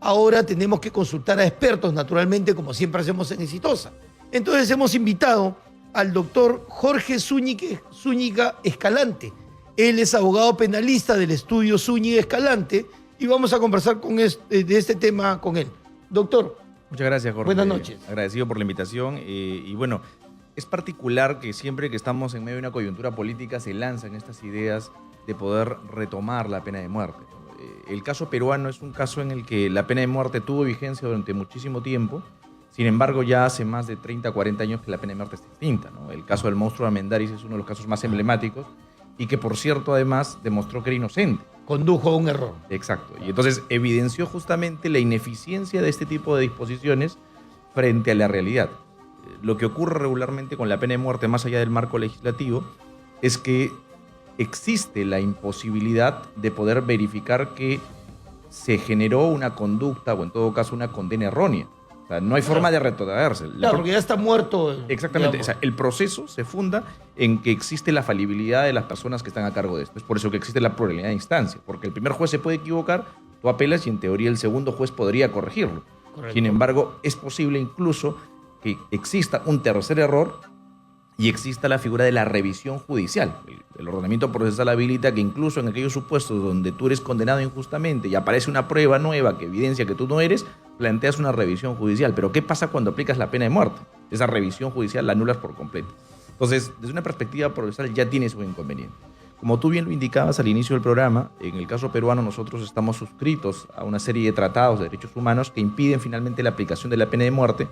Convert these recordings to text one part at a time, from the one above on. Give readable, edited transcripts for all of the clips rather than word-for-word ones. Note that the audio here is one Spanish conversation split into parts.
ahora tenemos que consultar a expertos, naturalmente, como siempre hacemos en Exitosa. Entonces hemos invitado al doctor Jorge Zúñiga Escalante. Él es abogado penalista del estudio Zúñiga Escalante y vamos a conversar de este tema con él. Doctor. Muchas gracias, Jorge. Buenas noches. Agradecido por la invitación. Y bueno, es particular que siempre que estamos en medio de una coyuntura política se lanzan estas ideas de poder retomar la pena de muerte. El caso peruano es un caso en el que la pena de muerte tuvo vigencia durante muchísimo tiempo. Sin embargo, ya hace más de 30, 40 años que la pena de muerte está extinta, ¿no? El caso del monstruo de Armendáriz es uno de los casos más emblemáticos y que, por cierto, además demostró que era inocente. Condujo a un error. Exacto. Y entonces evidenció justamente la ineficiencia de este tipo de disposiciones frente a la realidad. Lo que ocurre regularmente con la pena de muerte, más allá del marco legislativo, es que existe la imposibilidad de poder verificar que se generó una conducta o en todo caso una condena errónea. O sea, no hay forma de retrotraerse. Claro, porque ya está muerto. Exactamente. O sea, el proceso se funda en que existe la falibilidad de las personas que están a cargo de esto. Es por eso que existe la pluralidad de instancia. Porque el primer juez se puede equivocar, tú apelas y en teoría el segundo juez podría corregirlo. Correcto. Sin embargo, es posible incluso que exista un tercer error y exista la figura de la revisión judicial. El ordenamiento procesal habilita que incluso en aquellos supuestos donde tú eres condenado injustamente y aparece una prueba nueva que evidencia que tú no eres, planteas una revisión judicial. Pero ¿qué pasa cuando aplicas la pena de muerte? Esa revisión judicial la anulas por completo. Entonces, desde una perspectiva procesal ya tienes un inconveniente. Como tú bien lo indicabas al inicio del programa, en el caso peruano nosotros estamos suscritos a una serie de tratados de derechos humanos que impiden finalmente la aplicación de la pena de muerte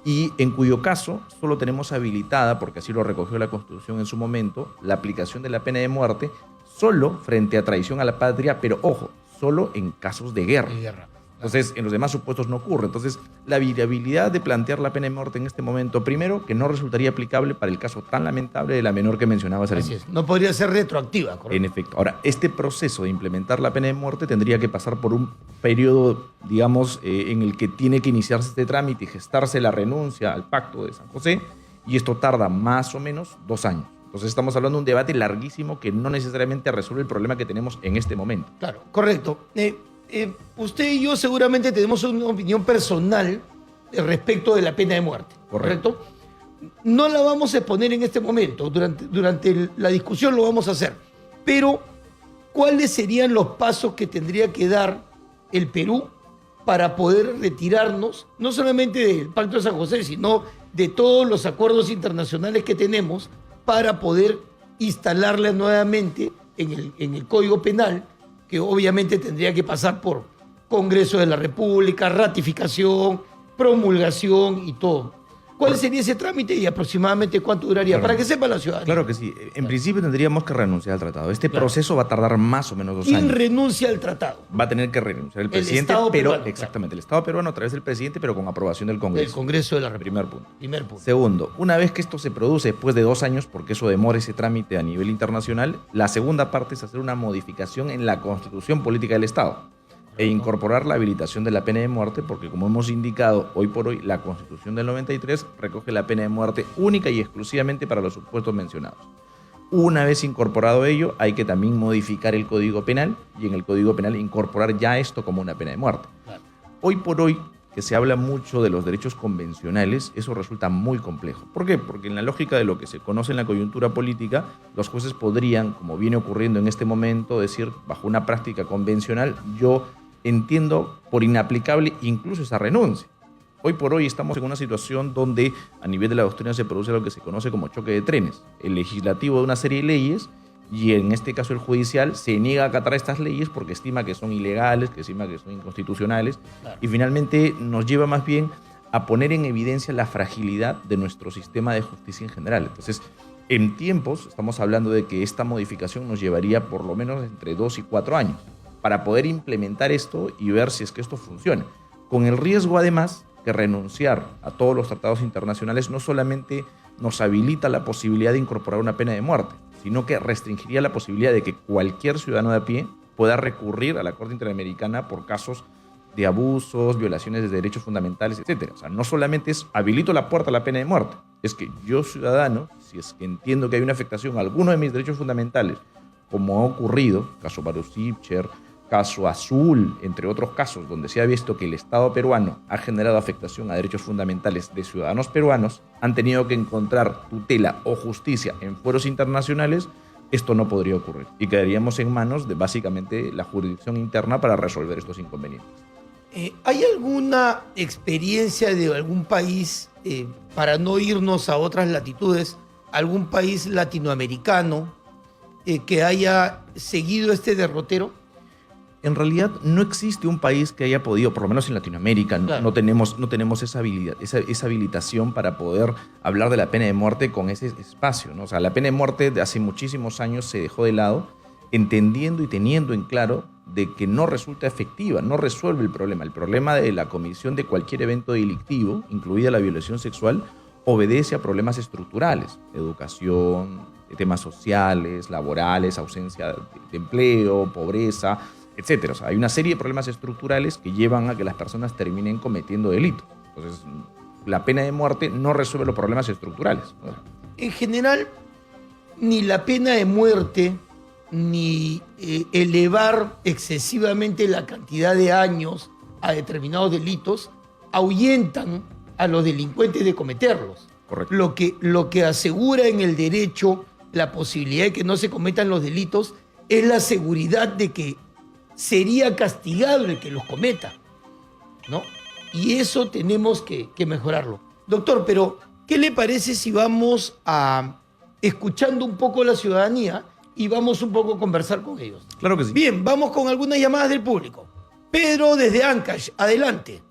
y en cuyo caso solo tenemos habilitada, porque así lo recogió la Constitución en su momento, la aplicación de la pena de muerte solo frente a traición a la patria, pero ojo, solo en casos de guerra. Entonces, en los demás supuestos no ocurre. Entonces, la viabilidad de plantear la pena de muerte en este momento, primero, que no resultaría aplicable para el caso tan lamentable de la menor que mencionabas al inicio. Así es. No podría ser retroactiva, ¿correcto? En efecto. Ahora, este proceso de implementar la pena de muerte tendría que pasar por un periodo, digamos, en el que tiene que iniciarse este trámite y gestarse la renuncia al Pacto de San José, y esto tarda más o menos 2 años. Entonces estamos hablando de un debate larguísimo que no necesariamente resuelve el problema que tenemos en este momento. Claro, correcto. Usted y yo seguramente tenemos una opinión personal respecto de la pena de muerte, ¿correcto? No la vamos a exponer en este momento, durante la discusión lo vamos a hacer, pero ¿cuáles serían los pasos que tendría que dar el Perú para poder retirarnos, no solamente del Pacto de San José, sino de todos los acuerdos internacionales que tenemos para poder instalarla nuevamente en el Código Penal, que obviamente tendría que pasar por Congreso de la República, ratificación, promulgación y todo? ¿Cuál sería ese trámite y aproximadamente cuánto duraría? Claro. Para que sepa la ciudadanía. Claro que sí. En principio tendríamos que renunciar al tratado. Este proceso va a tardar más o menos 2 años. ¿Quién renuncia al tratado? Va a tener que renunciar el presidente, Estado pero peruano, exactamente, el Estado peruano a través del presidente, pero con aprobación del Congreso. El Congreso de la República. Primer punto. Punto. Segundo, una vez que esto se produce después de 2 años, porque eso demora ese trámite a nivel internacional, la segunda parte es hacer una modificación en la Constitución Política del Estado e incorporar la habilitación de la pena de muerte, porque como hemos indicado hoy por hoy, la Constitución del 93 recoge la pena de muerte única y exclusivamente para los supuestos mencionados. Una vez incorporado ello, hay que también modificar el Código Penal y en el Código Penal incorporar ya esto como una pena de muerte. Claro. Hoy por hoy, que se habla mucho de los derechos convencionales, eso resulta muy complejo. ¿Por qué? Porque en la lógica de lo que se conoce en la coyuntura política, los jueces podrían, como viene ocurriendo en este momento, decir, bajo una práctica convencional, yo entiendo por inaplicable incluso esa renuncia. Hoy por hoy estamos en una situación donde a nivel de la doctrina se produce lo que se conoce como choque de trenes. El legislativo de una serie de leyes y en este caso el judicial se niega a acatar estas leyes porque estima que son ilegales, que estima que son inconstitucionales, claro. Y finalmente nos lleva más bien a poner en evidencia la fragilidad de nuestro sistema de justicia en general. Entonces, en tiempos estamos hablando de que esta modificación nos llevaría por lo menos entre 2 y 4 años para poder implementar esto y ver si es que esto funciona. Con el riesgo, además, que renunciar a todos los tratados internacionales no solamente nos habilita la posibilidad de incorporar una pena de muerte, sino que restringiría la posibilidad de que cualquier ciudadano de a pie pueda recurrir a la Corte Interamericana por casos de abusos, violaciones de derechos fundamentales, etc. O sea, no solamente es habilito la puerta a la pena de muerte, es que yo, ciudadano, si es que entiendo que hay una afectación a alguno de mis derechos fundamentales, como ha ocurrido, caso Baruch Sipcher, caso Azul, entre otros casos, donde se ha visto que el Estado peruano ha generado afectación a derechos fundamentales de ciudadanos peruanos, han tenido que encontrar tutela o justicia en foros internacionales, esto no podría ocurrir. Y quedaríamos en manos de básicamente la jurisdicción interna para resolver estos inconvenientes. ¿Hay alguna experiencia de algún país, para no irnos a otras latitudes, algún país latinoamericano que haya seguido este derrotero? En realidad no existe un país que haya podido, por lo menos en Latinoamérica, claro, no tenemos esa habilidad, esa habilitación para poder hablar de la pena de muerte con ese espacio, ¿no? O sea, la pena de muerte de hace muchísimos años se dejó de lado, entendiendo y teniendo en claro de que no resulta efectiva, no resuelve el problema. El problema de la comisión de cualquier evento delictivo, incluida la violación sexual, obedece a problemas estructurales: educación, temas sociales, laborales, ausencia de empleo, pobreza, etcétera. O sea, hay una serie de problemas estructurales que llevan a que las personas terminen cometiendo delitos. Entonces, la pena de muerte no resuelve los problemas estructurales, ¿no? En general, ni la pena de muerte, ni elevar excesivamente la cantidad de años a determinados delitos ahuyentan a los delincuentes de cometerlos. Correcto. Lo que asegura en el derecho la posibilidad de que no se cometan los delitos es la seguridad de que sería castigable el que los cometa, ¿no? Y eso tenemos que mejorarlo. Doctor, pero ¿qué le parece si vamos escuchando un poco a la ciudadanía y vamos un poco a conversar con ellos? Claro que sí. Bien, vamos con algunas llamadas del público. Pedro desde Ancash, adelante.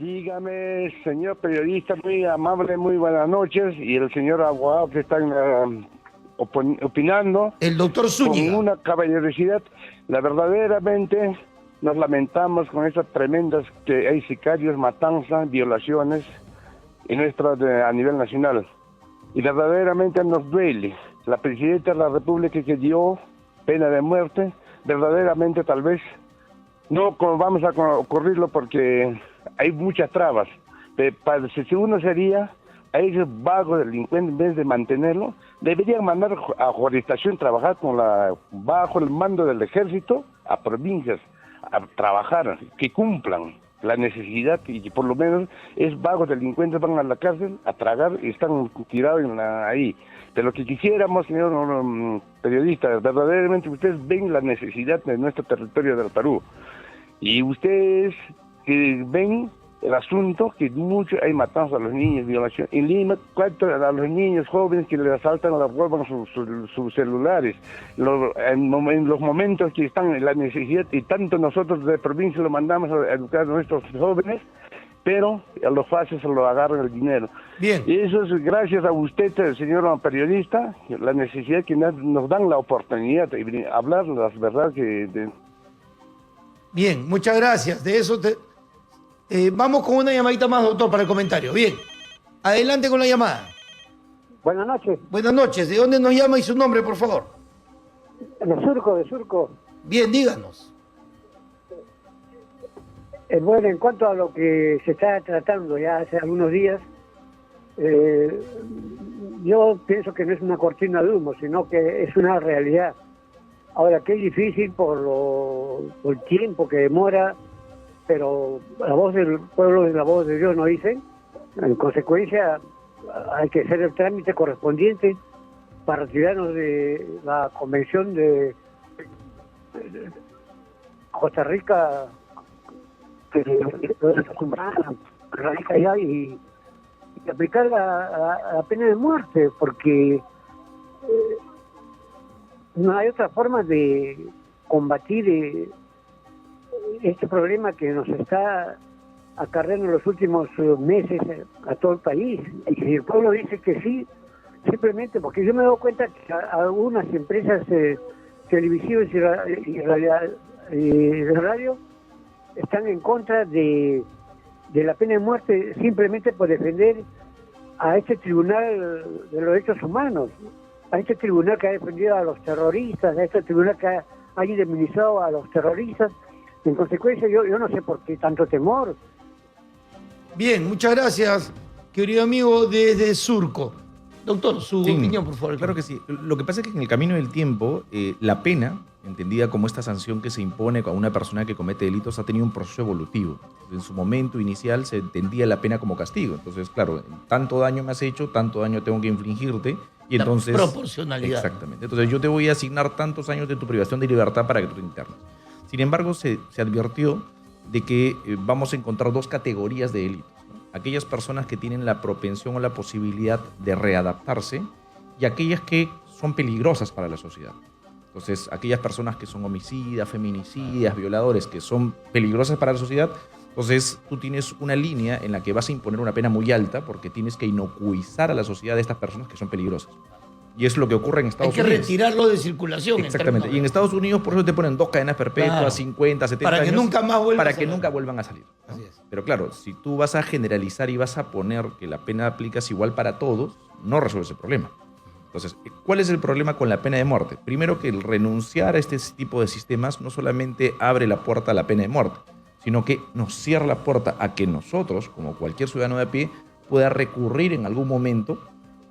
Dígame, señor periodista, muy amable, muy buenas noches. Y el señor abogado que está opinando. El doctor Zúñiga. Con una caballerosidad, verdaderamente nos lamentamos con estas tremendas que hay sicarios, matanzas, violaciones a nivel nacional. Y verdaderamente nos duele. La presidenta de la República que dio pena de muerte, verdaderamente tal vez no vamos a ocurrirlo porque hay muchas trabas. Si uno sería a esos vagos delincuentes, en vez de mantenerlo, deberían mandar a jurisdicción trabajar bajo el mando del ejército a provincias, a trabajar, que cumplan la necesidad, y por lo menos es vagos delincuentes van a la cárcel a tragar y están tirados ahí. De lo que quisiéramos, señor periodista, verdaderamente ustedes ven la necesidad de nuestro territorio del Perú, y ustedes que ven el asunto que mucho hay matanzas a los niños, violación. En Lima, a los niños jóvenes que les asaltan o les roban sus celulares. En los momentos que están en la necesidad, y tanto nosotros de provincia lo mandamos a educar a nuestros jóvenes, pero a los fáciles se lo agarran el dinero. Bien. Y eso es gracias a usted, señor periodista, la necesidad que nos dan la oportunidad de hablar las verdades Bien, muchas gracias. De eso vamos con una llamadita más, doctor, para el comentario. Bien, adelante con la llamada. Buenas noches. Buenas noches. ¿De dónde nos llama y su nombre, por favor? De Surco. Bien, díganos. Bueno, en cuanto a lo que se está tratando ya hace algunos días, yo pienso que no es una cortina de humo, sino que es una realidad. Ahora, que es difícil por el tiempo que demora, pero la voz del pueblo es la voz de Dios, ¿no dicen? En consecuencia, hay que hacer el trámite correspondiente para retirarnos de la convención de Costa Rica, que radica allá, y aplicar la pena de muerte, porque no hay otra forma de combatir este problema que nos está acarreando en los últimos meses a todo el país. Y si el pueblo dice que sí, simplemente porque yo me he dado cuenta que algunas empresas televisivas y de radio están en contra de la pena de muerte simplemente por defender a este tribunal de los derechos humanos, a este tribunal que ha defendido a los terroristas, a este tribunal que ha indemnizado a los terroristas. En consecuencia, yo no sé por qué tanto temor. Bien, muchas gracias, querido amigo desde Surco. Doctor, su Sí, opinión, por favor. Claro que sí. Lo que pasa es que en el camino del tiempo, la pena, entendida como esta sanción que se impone a una persona que comete delitos, ha tenido un proceso evolutivo. En su momento inicial se entendía la pena como castigo. Entonces, claro, tanto daño me has hecho, tanto daño tengo que infligirte. Y La entonces, proporcionalidad. Exactamente. Entonces yo te voy a asignar tantos años de tu privación de libertad para que tú te internes. Sin embargo, se advirtió de que vamos a encontrar dos categorías de delitos, ¿no? Aquellas personas que tienen la propensión o la posibilidad de readaptarse y aquellas que son peligrosas para la sociedad. Entonces, aquellas personas que son homicidas, feminicidas, violadores, que son peligrosas para la sociedad, entonces tú tienes una línea en la que vas a imponer una pena muy alta porque tienes que inocuizar a la sociedad de estas personas que son peligrosas. Y es lo que ocurre en Estados Hay que Unidos. retirarlo de circulación. Exactamente. Y en Estados Unidos por eso te ponen 2 cadenas perpetuas, Claro. 50, 70 Para que años. nunca más vuelvan Para a que salir. nunca vuelvan a salir, ¿no? Así es. Pero claro, si tú vas a generalizar y vas a poner que la pena aplicas igual para todos, no resuelves el problema. Entonces, ¿cuál es el problema con la pena de muerte? Primero que el renunciar a este tipo de sistemas no solamente abre la puerta a la pena de muerte, sino que nos cierra la puerta a que nosotros, como cualquier ciudadano de a pie, pueda recurrir en algún momento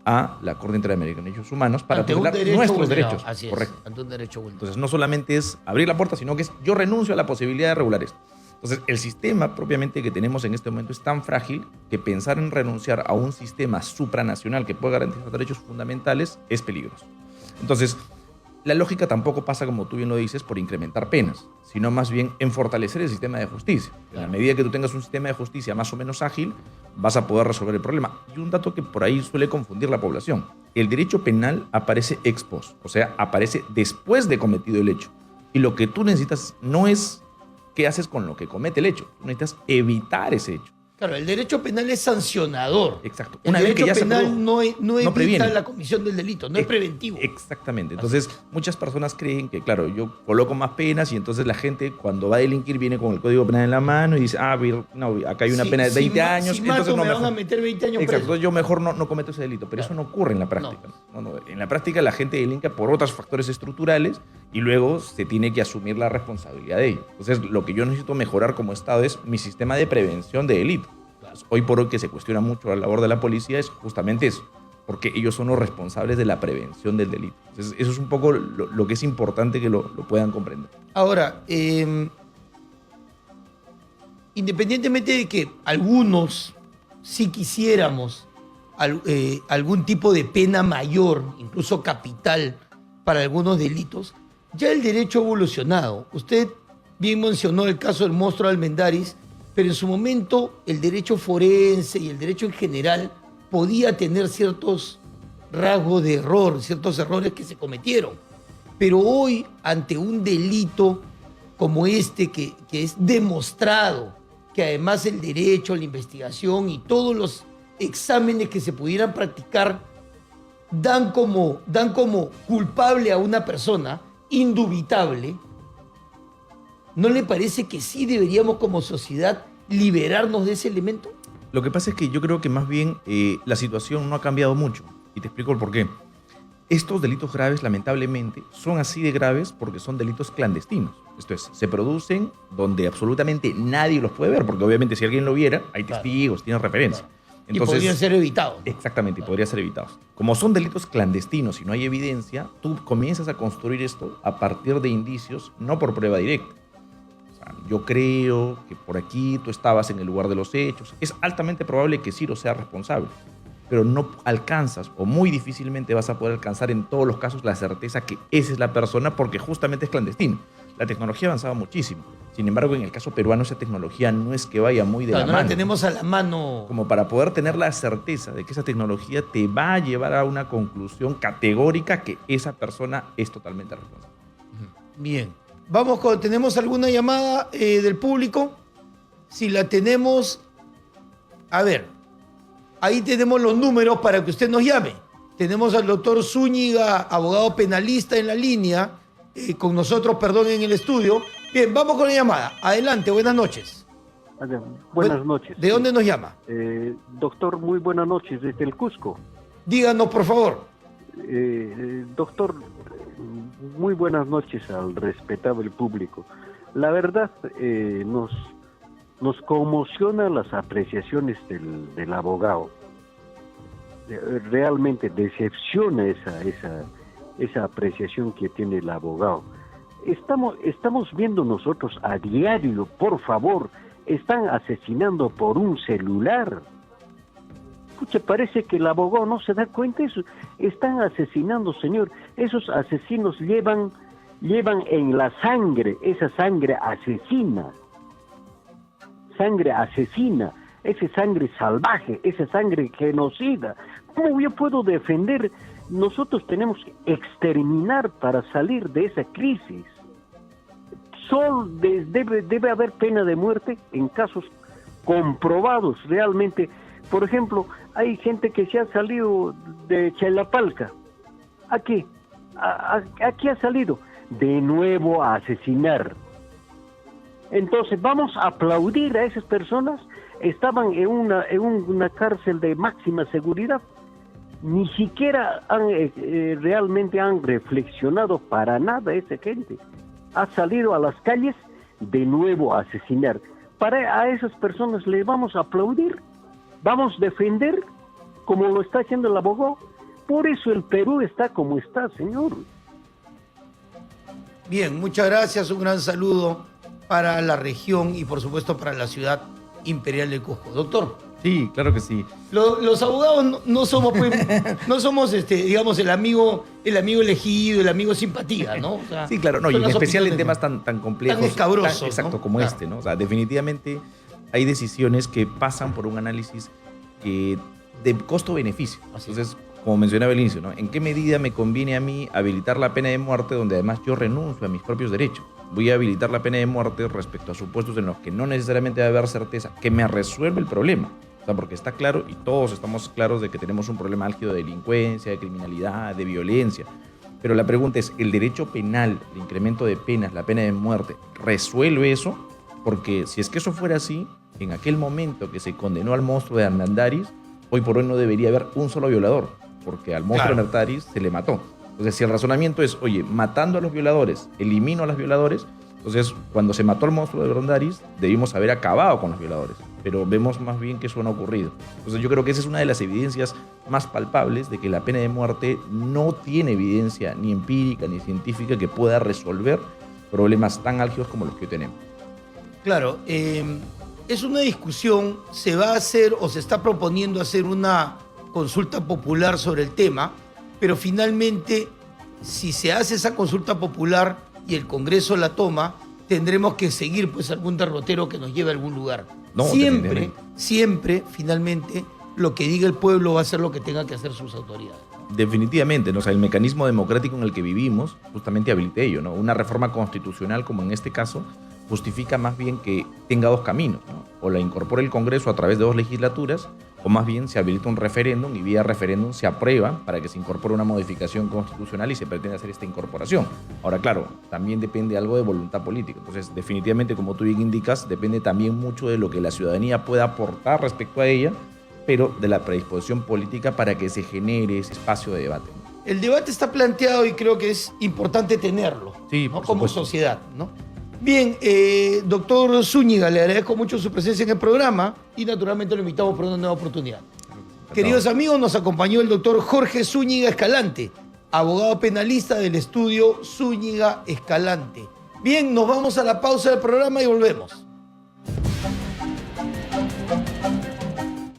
a la Corte Interamericana de Derechos Humanos para Ante un tutelar derecho nuestros vulnerado. derechos. Así es. Correcto. Ante un derecho vulnerado. Entonces, no solamente es abrir la puerta, sino que es yo renuncio a la posibilidad de regular esto. Entonces, el sistema propiamente que tenemos en este momento es tan frágil que pensar en renunciar a un sistema supranacional que pueda garantizar derechos fundamentales es peligroso. Entonces, la lógica tampoco pasa, como tú bien lo dices, por incrementar penas, sino más bien en fortalecer el sistema de justicia. En la medida que tú tengas un sistema de justicia más o menos ágil, vas a poder resolver el problema. Y un dato que por ahí suele confundir la población. El derecho penal aparece ex post, o sea, aparece después de cometido el hecho. Y lo que tú necesitas no es qué haces con lo que comete el hecho, tú necesitas evitar ese hecho. Claro, el derecho penal es sancionador. Exacto. El Una vez que derecho ya se penal produjo, no evita previene. la comisión del delito, no es preventivo. Exactamente. Entonces, muchas personas creen que, claro, yo coloco más penas y entonces la gente cuando va a delinquir viene con el código penal en la mano y dice, no, acá hay una Si- pena de si 20 ma- años. Si mato, entonces no me van mejor. a meter 20 años Exacto, preso. entonces yo mejor no cometo ese delito, pero eso no ocurre en la práctica. No, en la práctica la gente delinque por otros factores estructurales y luego se tiene que asumir la responsabilidad de ello. Entonces, lo que yo necesito mejorar como Estado es mi sistema de prevención de delito. Hoy por hoy que se cuestiona mucho la labor de la policía es justamente eso, porque ellos son los responsables de la prevención del delito. Entonces, eso es un poco lo que es importante que lo puedan comprender. Ahora, independientemente de que algunos sí quisiéramos algún tipo de pena mayor, incluso capital, para algunos delitos, ya el derecho ha evolucionado. Usted bien mencionó el caso del monstruo Almendaris, pero en su momento el derecho forense y el derecho en general podía tener ciertos rasgos de error, ciertos errores que se cometieron. Pero hoy, ante un delito como este, que es demostrado que además el derecho, la investigación y todos los exámenes que se pudieran practicar dan como culpable a una persona, indubitable, ¿no le parece que sí deberíamos como sociedad liberarnos de ese elemento? Lo que pasa es que yo creo que más bien la situación no ha cambiado mucho. Y te explico el por qué. Estos delitos graves, lamentablemente, son así de graves porque son delitos clandestinos. Esto es, se producen donde absolutamente nadie los puede ver, porque obviamente si alguien lo viera, hay testigos, tiene referencia. Y podrían ser evitados. Exactamente, podría ser evitados. Como son delitos clandestinos y no hay evidencia, tú comienzas a construir esto a partir de indicios, no por prueba directa. O sea, yo creo que por aquí tú estabas en el lugar de los hechos. Es altamente probable que Ciro sea responsable, pero no alcanzas o muy difícilmente vas a poder alcanzar en todos los casos la certeza que esa es la persona porque justamente es clandestino. La tecnología ha avanzado muchísimo. Sin embargo, en el caso peruano esa tecnología no es que vaya muy de la No mano. la tenemos a la mano. Como para poder tener la certeza de que esa tecnología te va a llevar a una conclusión categórica que esa persona es totalmente responsable. Bien. Vamos con, ¿tenemos alguna llamada del público? Si la tenemos, a ver, ahí tenemos los números para que usted nos llame. Tenemos al doctor Zúñiga, abogado penalista en la línea, con nosotros, perdón, en el estudio. Bien, vamos con la llamada. Adelante, buenas noches. Buenas noches. ¿De dónde nos llama? Doctor, muy buenas noches, desde el Cusco. Díganos, por favor. Doctor, muy buenas noches al respetable público. La verdad, nos conmociona las apreciaciones del abogado. realmente decepciona esa apreciación que tiene el abogado. Estamos viendo nosotros a diario, por favor, están asesinando por un celular. Pucha, parece que el abogado no se da cuenta de eso. Están asesinando, señor. Esos asesinos llevan en la sangre, esa sangre asesina, esa sangre salvaje, esa sangre genocida. ¿Cómo yo puedo defender? Nosotros tenemos que exterminar para salir de esa crisis. Debe haber pena de muerte en casos comprobados realmente. Por ejemplo, hay gente que se ha salido de Chalapalca. Aquí ha salido de nuevo a asesinar. Entonces, ¿vamos a aplaudir a esas personas? Estaban en una cárcel de máxima seguridad. Ni siquiera realmente han reflexionado para nada esa gente. Ha salido a las calles de nuevo a asesinar. A esas personas les vamos a aplaudir, vamos a defender, como lo está haciendo el abogado. Por eso el Perú está como está, señor. Bien, muchas gracias, un gran saludo para la región y por supuesto para la ciudad imperial de Cusco. Doctor. Sí, claro que sí. Los abogados no somos, pues, no somos, digamos, el amigo elegido, el amigo simpatía, ¿no? O sea, sí, claro, no, y en especial en temas tan complejos. Tan escabrosos, exacto, ¿no? como Claro. este, ¿no? O sea, definitivamente hay decisiones que pasan por un análisis de costo-beneficio. Entonces, como mencionaba al inicio, ¿no? ¿En qué medida me conviene a mí habilitar la pena de muerte donde además yo renuncio a mis propios derechos? Voy a habilitar la pena de muerte respecto a supuestos en los que no necesariamente debe haber certeza que me resuelve el problema. O sea, porque está claro, y todos estamos claros de que tenemos un problema álgido de delincuencia, de criminalidad, de violencia. Pero la pregunta es, ¿el derecho penal, el incremento de penas, la pena de muerte, resuelve eso? Porque si es que eso fuera así, en aquel momento que se condenó al monstruo de Hernandariz, hoy por hoy no debería haber un solo violador, porque al monstruo de Hernandariz se le mató. Entonces, si el razonamiento es, oye, matando a los violadores, elimino a los violadores, entonces cuando se mató al monstruo de Hernandariz, debimos haber acabado con los violadores. Pero vemos más bien que eso no ha ocurrido. Entonces yo creo que esa es una de las evidencias más palpables de que la pena de muerte no tiene evidencia ni empírica ni científica que pueda resolver problemas tan álgidos como los que hoy tenemos. Claro, es una discusión, se va a hacer o se está proponiendo hacer una consulta popular sobre el tema, pero finalmente, si se hace esa consulta popular y el Congreso la toma, tendremos que seguir pues algún derrotero que nos lleve a algún lugar. No, Siempre, finalmente, lo que diga el pueblo va a ser lo que tengan que hacer sus autoridades. Definitivamente, ¿no? O sea, el mecanismo democrático en el que vivimos justamente habilita ello, ¿no? Una reforma constitucional, como en este caso, justifica más bien que tenga dos caminos, ¿no? O la incorpora el Congreso a través de dos legislaturas, o más bien se habilita un referéndum y vía referéndum se aprueba para que se incorpore una modificación constitucional y se pretende hacer esta incorporación. Ahora, claro, también depende algo de voluntad política. Entonces, definitivamente, como tú bien indicas, depende también mucho de lo que la ciudadanía pueda aportar respecto a ella, pero de la predisposición política para que se genere ese espacio de debate, ¿no? El debate está planteado y creo que es importante tenerlo, Sí, ¿no? por Como supuesto. sociedad, ¿no? Bien, doctor Zúñiga, le agradezco mucho su presencia en el programa y naturalmente lo invitamos por una nueva oportunidad. Queridos amigos, nos acompañó el doctor Jorge Zúñiga Escalante, abogado penalista del estudio Zúñiga Escalante. Bien, nos vamos a la pausa del programa y volvemos.